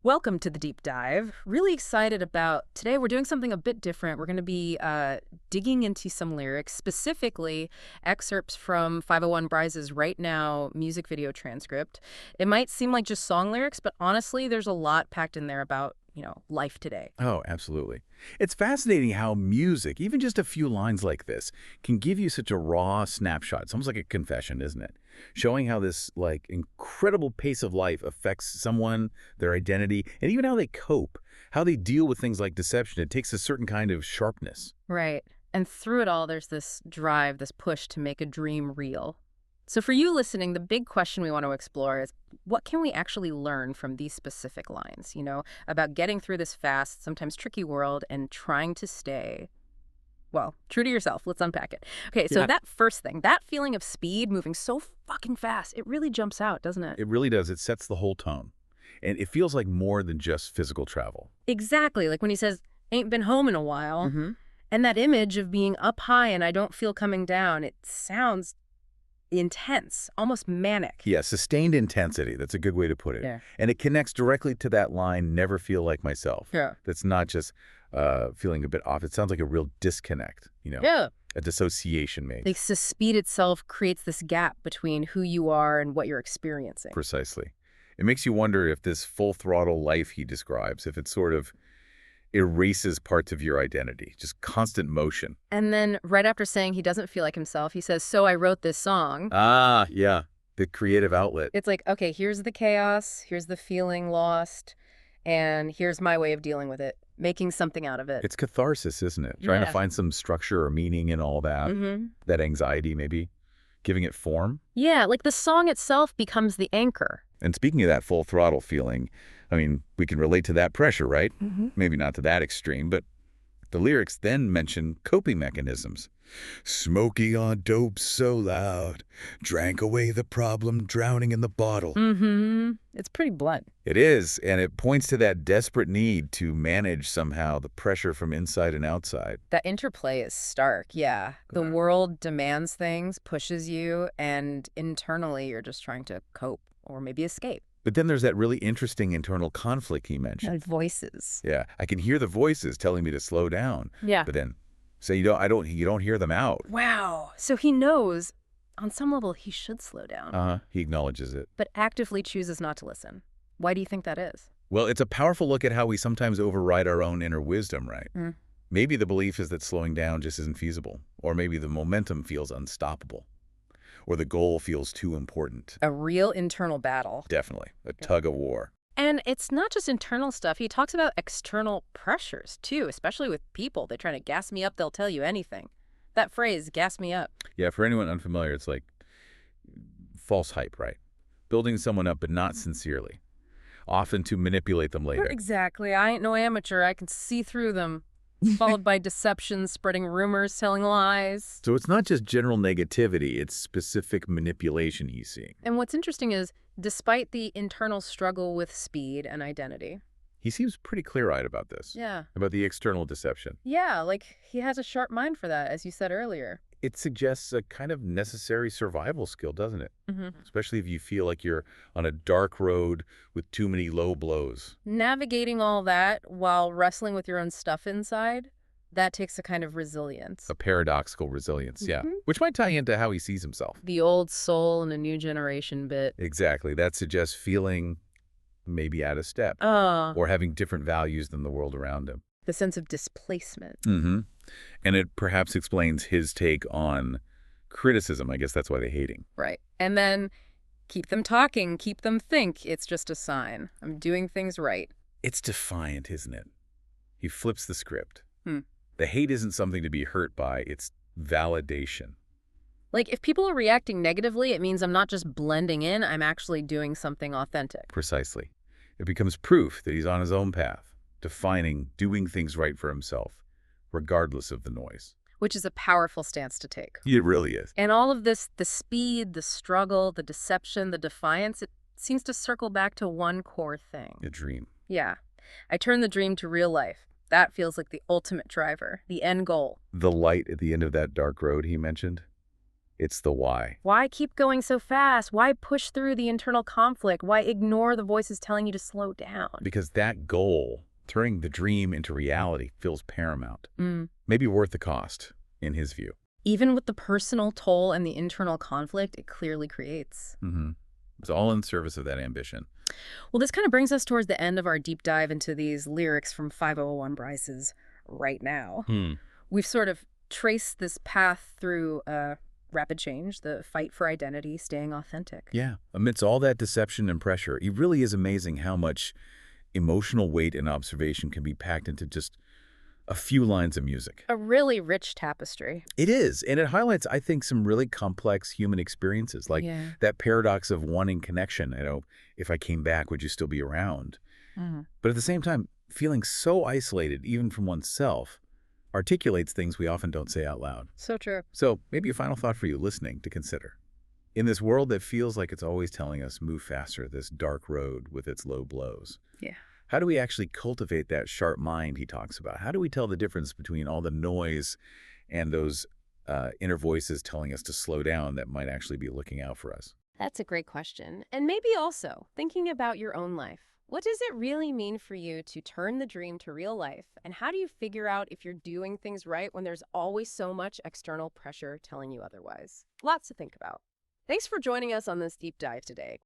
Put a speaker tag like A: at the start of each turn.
A: Welcome to the deep dive. Really excited about today. We're doing something a bit different. We're going to be digging into some lyrics, specifically excerpts from 501Bryze's Right Now music video transcript. It might seem like just song lyrics, but honestly, there's a lot packed in there about, life today.
B: Oh, absolutely. It's fascinating how music, even just a few lines like this, can give you such a raw snapshot. It's almost like a confession, isn't it? Showing how this, incredible pace of life affects someone, their identity, and even how they cope, how they deal with things like deception. It takes a certain kind of sharpness.
A: Right. And through it all, there's this drive, this push to make a dream real. So for you listening, the big question we want to explore is what can we actually learn from these specific lines, about getting through this fast, sometimes tricky world and trying to stay, well, true to yourself. Let's unpack it. Okay, so that first thing, that feeling of speed moving so fucking fast, it really jumps out, doesn't it?
B: It really does. It sets the whole tone. And it feels like more than just physical travel.
A: Exactly. Like when he says, ain't been home in a while.
B: Mm-hmm.
A: And that image of being up high and I don't feel coming down, it sounds intense, almost manic.
B: Yeah, sustained intensity. That's a good way to put it.
A: Yeah.
B: And it connects directly to that line, never feel like myself.
A: Yeah.
B: That's not just feeling a bit off. It sounds like a real disconnect,
A: Yeah.
B: a dissociation maybe.
A: Like the speed itself creates this gap between who you are and what you're experiencing.
B: Precisely. It makes you wonder if this full throttle life he describes, if it sort of erases parts of your identity, just constant motion.
A: And then right after saying he doesn't feel like himself, he says, so I wrote this song.
B: Ah, yeah. The creative outlet.
A: It's like, okay, here's the chaos, here's the feeling lost, and here's my way of dealing with it, making something out of it.
B: It's catharsis, isn't it? Trying to find some structure or meaning in all that.
A: Mm-hmm.
B: That anxiety, maybe. Giving it form.
A: Yeah, like the song itself becomes the anchor.
B: And speaking of that full throttle feeling, I mean, we can relate to that pressure, right?
A: Mm-hmm.
B: Maybe not to that extreme, but the lyrics then mention coping mechanisms. Smoking on dope so loud, drank away the problem, drowning in the bottle.
A: Mm-hmm. It's pretty blunt.
B: It is, and it points to that desperate need to manage somehow the pressure from inside and outside.
A: That interplay is stark, yeah. The world demands things, pushes you, and internally you're just trying to cope or maybe escape.
B: But then there's that really interesting internal conflict he mentioned.
A: And voices.
B: Yeah, I can hear the voices telling me to slow down.
A: Yeah.
B: But then, you don't hear them out.
A: Wow. So he knows, on some level, he should slow down.
B: He acknowledges it.
A: But actively chooses not to listen. Why do you think that is?
B: Well, it's a powerful look at how we sometimes override our own inner wisdom, right?
A: Mm.
B: Maybe the belief is that slowing down just isn't feasible. Or maybe the momentum feels unstoppable. Or the goal feels too important.
A: A real internal battle.
B: Definitely. A tug of war.
A: And it's not just internal stuff. He talks about external pressures, too, especially with people. They're trying to gas me up. They'll tell you anything. That phrase, gas me up.
B: Yeah, for anyone unfamiliar, it's like false hype, right? Building someone up, but not sincerely. Often to manipulate them later.
A: Exactly. I ain't no amateur. I can see through them. Followed by deception, spreading rumors, telling lies.
B: So it's not just general negativity, it's specific manipulation he's seeing.
A: And what's interesting is, despite the internal struggle with speed and identity.
B: He seems pretty clear-eyed about this.
A: Yeah.
B: About the external deception.
A: Yeah, like he has a sharp mind for that, as you said earlier.
B: It suggests a kind of necessary survival skill, doesn't it?
A: Mm-hmm.
B: Especially if you feel like you're on a dark road with too many low blows.
A: Navigating all that while wrestling with your own stuff inside, that takes a kind of resilience.
B: A paradoxical resilience, yeah.
A: Mhm.
B: Which might tie into how he sees himself.
A: The old soul and a new generation bit.
B: Exactly. That suggests feeling maybe out of step. Or having different values than the world around him.
A: The sense of displacement.
B: Mm-hmm. And it perhaps explains his take on criticism. I guess that's why they hate him.
A: Right. And then keep them talking, keep them think. It's just a sign. I'm doing things right.
B: It's defiant, isn't it? He flips the script.
A: Hmm.
B: The hate isn't something to be hurt by. It's validation.
A: Like, if people are reacting negatively, it means I'm not just blending in, I'm actually doing something authentic.
B: Precisely. It becomes proof that he's on his own path, defining, doing things right for himself, regardless of the noise.
A: Which is a powerful stance to take.
B: It really is.
A: And all of this, the speed, the struggle, the deception, the defiance, it seems to circle back to one core thing.
B: A dream.
A: Yeah. I turn the dream to real life. That feels like the ultimate driver, the end goal.
B: The light at the end of that dark road he mentioned. It's the why.
A: Why keep going so fast? Why push through the internal conflict? Why ignore the voices telling you to slow down?
B: Because that goal, turning the dream into reality, feels paramount.
A: Mm.
B: Maybe worth the cost, in his view.
A: Even with the personal toll and the internal conflict it clearly creates.
B: It's all in service of that ambition.
A: Well, this kind of brings us towards the end of our deep dive into these lyrics from 501Bryce's Right Now. We've sort of traced this path through rapid change, the fight for identity, staying authentic.
B: Yeah. Amidst all that deception and pressure, it really is amazing how much emotional weight and observation can be packed into just a few lines of music.
A: A really rich tapestry.
B: It is, and it highlights, I think, some really complex human experiences, like that paradox of wanting connection. If I came back, would you still be around? But at the same time, feeling so isolated, even from oneself, articulates things we often don't say out loud.
A: So true.
B: So maybe a final thought for you listening to consider. In this world that feels like it's always telling us move faster, this dark road with its low blows.
A: Yeah.
B: How do we actually cultivate that sharp mind he talks about? How do we tell the difference between all the noise and those inner voices telling us to slow down that might actually be looking out for us?
A: That's a great question. And maybe also thinking about your own life. What does it really mean for you to turn the dream to real life? And how do you figure out if you're doing things right when there's always so much external pressure telling you otherwise? Lots to think about. Thanks for joining us on this deep dive today.